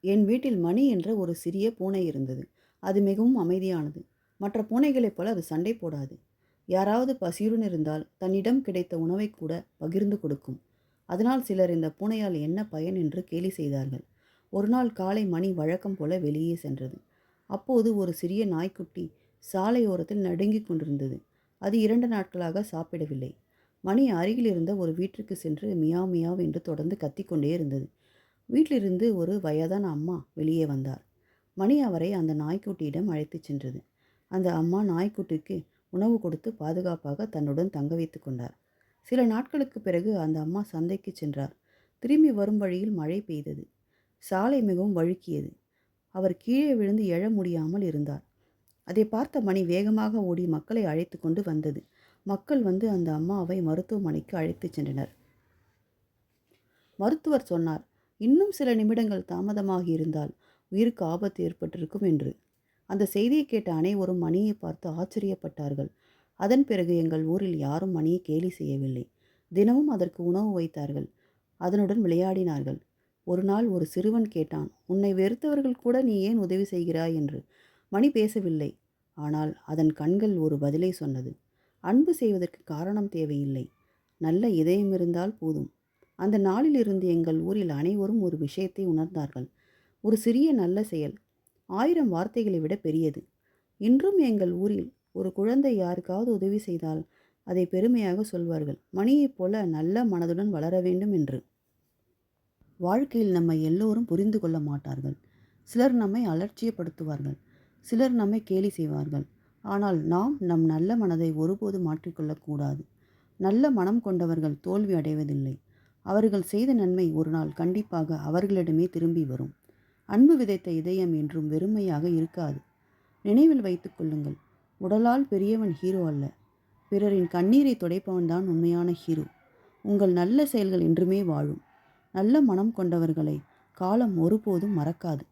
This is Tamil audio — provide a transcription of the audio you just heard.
என் வீட்டில் மணி என்ற ஒரு சிறிய பூனை இருந்தது. அது மிகவும் அமைதியானது. மற்ற பூனைகளைப் போல அது சண்டை போடாது. யாராவது பசியுடன் இருந்தால் தன்னிடம் கிடைத்த உணவை கூட பகிர்ந்து கொடுக்கும். அதனால் சிலர் இந்த பூனையால் என்ன பயன் என்று கேலி செய்தார்கள். ஒரு நாள் காலை மணி வழக்கம் போல வெளியே சென்றது. அப்போது ஒரு சிறிய நாய்க்குட்டி சாலையோரத்தில் நடுங்கிக் கொண்டிருந்தது. அது 2 நாட்களாக சாப்பிடவில்லை. மணி அருகில் இருந்த ஒரு வீட்டிற்கு சென்று மியாவ் மியாவ் என்று தொடர்ந்து கத்திக்கொண்டே இருந்தது. வீட்டிலிருந்து ஒரு வயதான அம்மா வெளியே வந்தார். மணி அவரை அந்த நாய்க்குட்டியிடம் அழைத்துச் சென்றது. அந்த அம்மா நாய்க்குட்டிக்கு உணவு கொடுத்து பாதுகாப்பாக தன்னுடன் தங்க வைத்துக் கொண்டார். சில நாட்களுக்குப் பிறகு அந்த அம்மா சந்தைக்கு சென்றார். திரும்பி வரும் வழியில் மழை பெய்தது. சாலை மிகவும் வழுக்கியது. அவர் கீழே விழுந்து எழ முடியாமல் இருந்தார். அதை பார்த்த மணி வேகமாக ஓடி மக்களை அழைத்து கொண்டு வந்தது. மக்கள் வந்து அந்த அம்மாவை மருத்துவமனைக்கு அழைத்துச் சென்றனர். மருத்துவர் சொன்னார், இன்னும் சில நிமிடங்கள் தாமதமாகி இருந்தால் உயிருக்கு ஆபத்து ஏற்பட்டிருக்கும் என்று. அந்த செய்தியை கேட்ட அனைவரும் மணியை பார்த்து ஆச்சரியப்பட்டார்கள். அதன் பிறகு எங்கள் ஊரில் யாரும் மணியை கேலி செய்யவில்லை. தினமும் அதற்கு உணவு வைத்தார்கள். அதனுடன் விளையாடினார்கள். ஒரு நாள் ஒரு சிறுவன் கேட்டான், உன்னை வெறுத்தவர்கள் கூட நீ ஏன் உதவி செய்கிறாய் என்று. மணி பேசவில்லை. ஆனால் அதன் கண்கள் ஒரு பதிலை சொன்னது. அன்பு செய்வதற்கு காரணம் தேவையில்லை. நல்ல இதயம் இருந்தால் போதும். அந்த நாளிலிருந்து எங்கள் ஊரில் அனைவரும் ஒரு விஷயத்தை உணர்ந்தார்கள். ஒரு சிறிய நல்ல செயல் 1000 வார்த்தைகளை விட பெரியது. இன்றும் எங்கள் ஊரில் ஒரு குழந்தை யாருக்காவது உதவி செய்தால் அதை பெருமையாக சொல்வார்கள், மணியைப் போல நல்ல மனதுடன் வளர வேண்டும் என்று. வாழ்க்கையில் நம்மை எல்லோரும் புரிந்து கொள்ள மாட்டார்கள். சிலர் நம்மை அலட்சியப்படுத்துவார்கள். சிலர் நம்மை கேலி செய்வார்கள். ஆனால் நாம் நம் நல்ல மனதை ஒருபோது மாற்றிக்கொள்ளக்கூடாது. நல்ல மனம் கொண்டவர்கள் தோல்வி அடைவதில்லை. அவர்கள் செய்த நன்மை ஒரு நாள் கண்டிப்பாக அவர்களிடமே திரும்பி வரும். அன்பு விதைத்த இதயம் என்றும் வெறுமையாக இருக்காது. நினைவில் வைத்துக் கொள்ளுங்கள், உடலால் பெரியவன் ஹீரோ அல்ல, பிறரின் கண்ணீரை துடைப்பவன்தான் உண்மையான ஹீரோ. உங்கள் நல்ல செயல்கள் என்றுமே வாழும். நல்ல மனம் கொண்டவர்களை காலம் ஒருபோதும் மறக்காது.